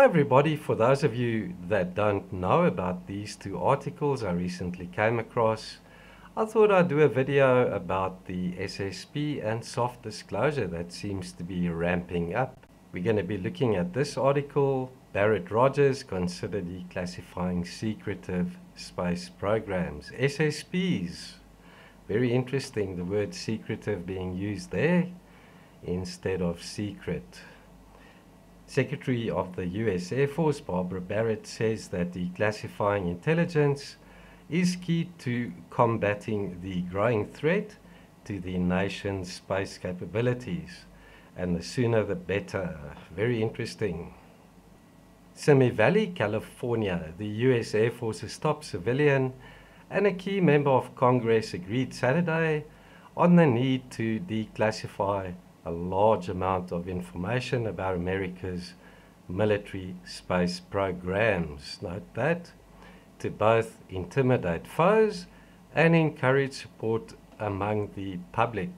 Hi everybody, for those of you that don't know about these two articles I recently came across, I thought I'd do a video about the SSP and soft disclosure that seems to be ramping up. We're going to be looking at this article, Barrett Rogers consider declassifying secretive space programs, SSPs. Very interesting, the word secretive being used there instead of secret. Secretary of the US Air Force Barbara Barrett says that declassifying intelligence is key to combating the growing threat to the nation's space capabilities, and the sooner the better. Very interesting. Simi Valley, California, the US Air Force's top civilian and a key member of Congress agreed Saturday on the need to declassify a large amount of information about America's military space programs. Note that, to both intimidate foes and encourage support among the public.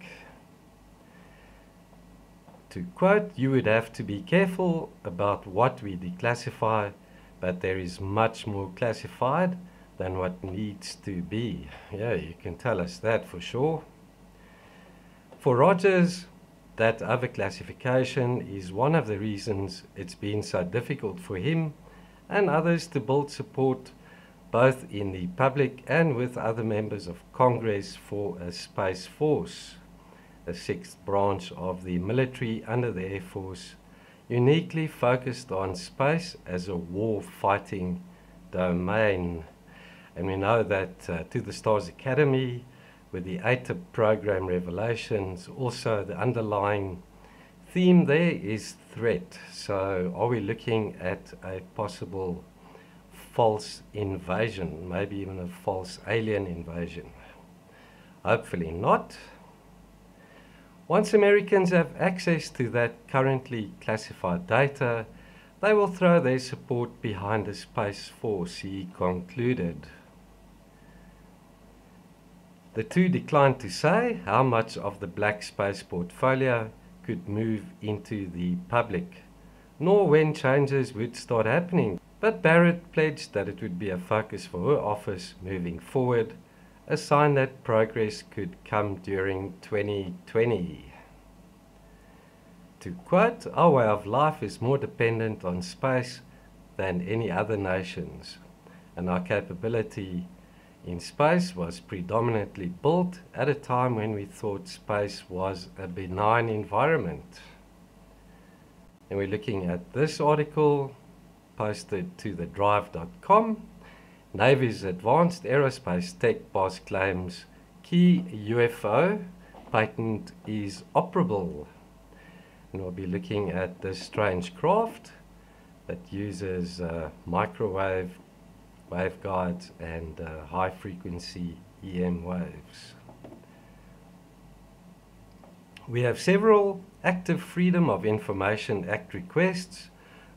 To quote, "You would have to be careful about what we declassify, but there is much more classified than what needs to be." Yeah, you can tell us that for sure. For Rogers, that overclassification is one of the reasons it's been so difficult for him and others to build support both in the public and with other members of Congress for a Space Force, a sixth branch of the military under the Air Force, uniquely focused on space as a war-fighting domain. And we know that To the Stars Academy, with the ATIP program revelations, also the underlying theme there is threat. So are we looking at a possible false invasion, maybe even a false alien invasion? Hopefully not. Once Americans have access to that currently classified data, they will throw their support behind the Space Force, he concluded. The two declined to say how much of the black space portfolio could move into the public, nor when changes would start happening. But Barrett pledged that it would be a focus for her office moving forward, a sign that progress could come during 2020. To quote, "Our way of life is more dependent on space than any other nation's, and our capability in space was predominantly built at a time when we thought space was a benign environment." And we're looking at this article posted to thedrive.com. Navy's advanced aerospace tech boss claims key UFO patent is operable. And we'll be looking at this strange craft that uses microwave waveguides and high-frequency EM waves. We have several active Freedom of Information Act requests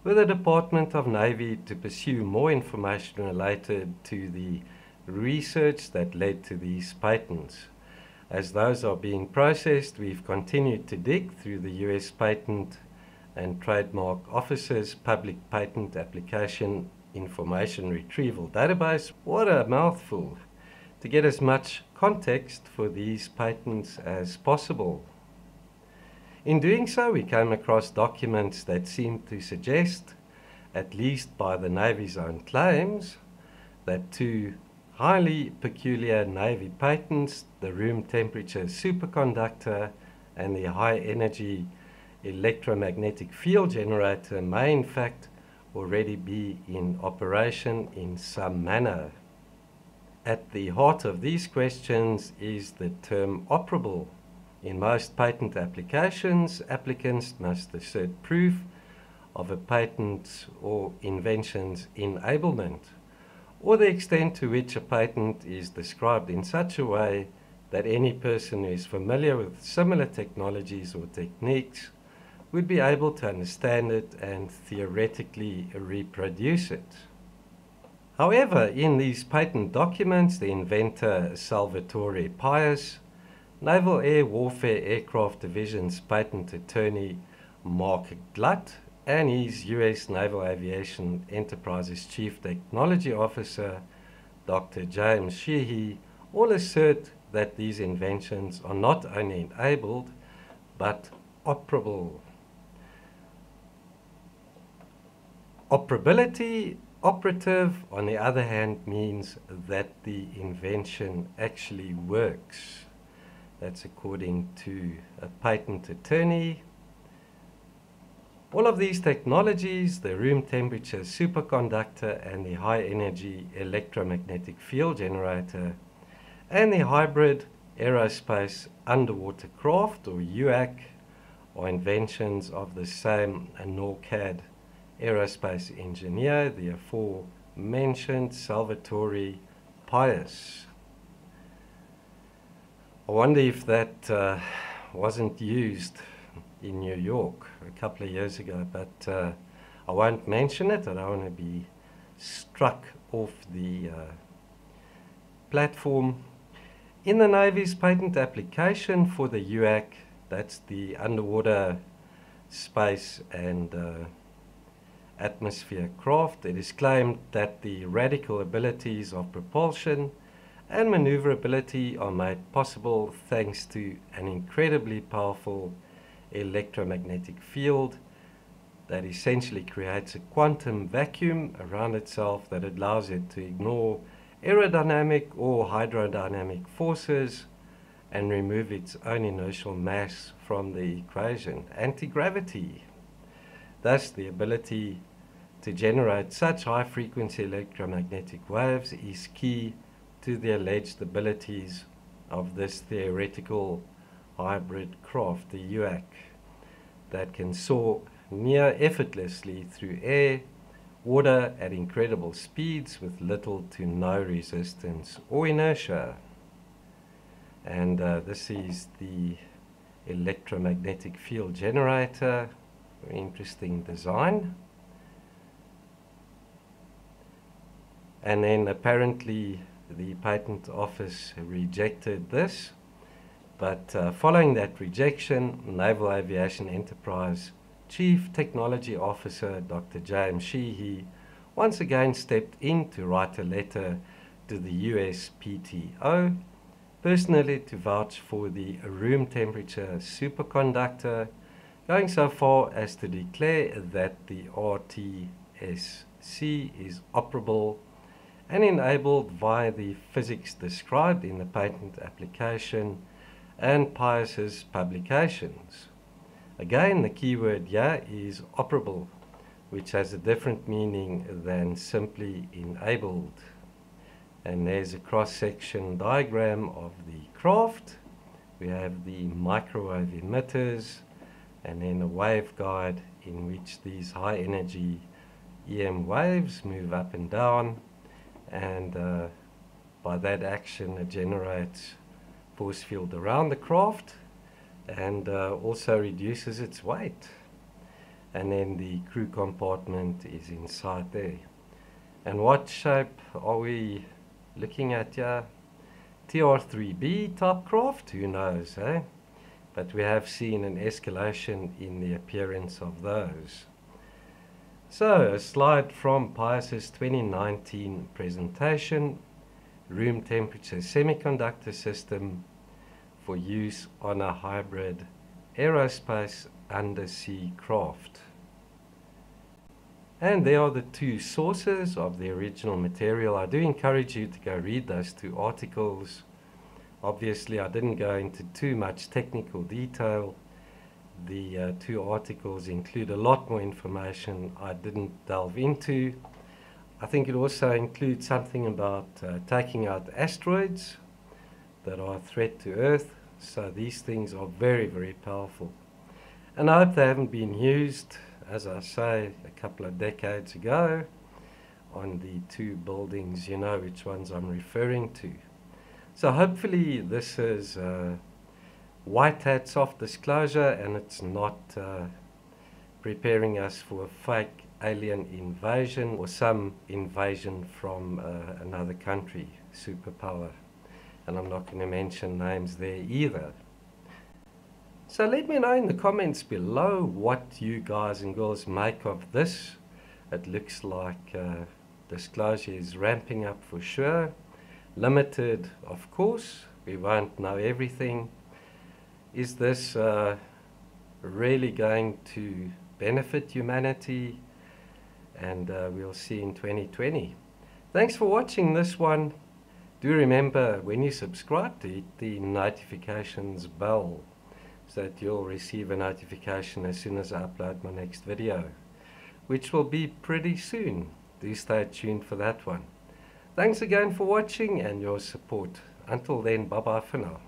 with the Department of Navy to pursue more information related to the research that led to these patents. As those are being processed, we've continued to dig through the US Patent and Trademark Office's public patent application information retrieval database, what a mouthful, to get as much context for these patents as possible. In doing so, we came across documents that seemed to suggest, at least by the Navy's own claims, that two highly peculiar Navy patents, the room temperature superconductor and the high energy electromagnetic field generator, may in fact already be in operation in some manner. At the heart of these questions is the term operable. In most patent applications, applicants must assert proof of a patent's or invention's enablement, or the extent to which a patent is described in such a way that any person who is familiar with similar technologies or techniques would be able to understand it and theoretically reproduce it. However, in these patent documents, the inventor Salvatore Pius, Naval Air Warfare Aircraft Division's patent attorney Mark Glutt, and his U.S. Naval Aviation Enterprises Chief Technology Officer, Dr. James Sheehy, all assert that these inventions are not only enabled, but operable. Operability, operative, on the other hand, means that the invention actually works. That's according to a patent attorney. All of these technologies, the room temperature superconductor and the high energy electromagnetic field generator and the hybrid aerospace underwater craft, or UAC, are inventions of the same NORCAD aerospace engineer, the aforementioned Salvatore Pius. I wonder if that wasn't used in New York a couple of years ago, but I won't mention it. I don't want to be struck off the platform. In the Navy's patent application for the UAC, that's the underwater space and atmosphere craft, it is claimed that the radical abilities of propulsion and maneuverability are made possible thanks to an incredibly powerful electromagnetic field that essentially creates a quantum vacuum around itself that allows it to ignore aerodynamic or hydrodynamic forces and remove its own inertial mass from the equation, anti-gravity. Thus, the ability to generate such high-frequency electromagnetic waves is key to the alleged abilities of this theoretical hybrid craft, the UAC, that can soar near effortlessly through air, water at incredible speeds with little to no resistance or inertia. And this is the electromagnetic field generator. Very interesting design. And then apparently the patent office rejected this. But following that rejection, Naval Aviation Enterprise Chief Technology Officer Dr. James Sheehy once again stepped in to write a letter to the USPTO, personally to vouch for the room temperature superconductor, going so far as to declare that the RTSC is operable and enabled via the physics described in the patent application and Pius's publications. Again, the key word here is operable, which has a different meaning than simply enabled. And there's a cross-section diagram of the craft. We have the microwave emitters and then a waveguide in which these high energy EM waves move up and down, and by that action it generates force field around the craft and also reduces its weight. And then the crew compartment is inside there. And what shape are we looking at here? TR3B type craft? Who knows, eh? But we have seen an escalation in the appearance of those. So, a slide from Pius's 2019 presentation, room temperature semiconductor system for use on a hybrid aerospace undersea craft. And there are the two sources of the original material. I do encourage you to go read those two articles. Obviously, I didn't go into too much technical detail. The two articles include a lot more information I didn't delve into. I think it also includes something about taking out asteroids that are a threat to Earth. So these things are very, very powerful. And I hope they haven't been used, as I say, a couple of decades ago on the two buildings. You know which ones I'm referring to. So hopefully this is white hat soft disclosure, and it's not preparing us for a fake alien invasion or some invasion from another country, superpower. And I'm not going to mention names there either. So let me know in the comments below what you guys and girls make of this. It looks like disclosure is ramping up for sure. Limited, of course. We won't know everything. Is this really going to benefit humanity? And we'll see in 2020. Thanks for watching this one. Do remember, when you subscribe, to hit the notifications bell so that you'll receive a notification as soon as I upload my next video, which will be pretty soon. Do stay tuned for that one. Thanks again for watching and your support. Until then, bye-bye for now.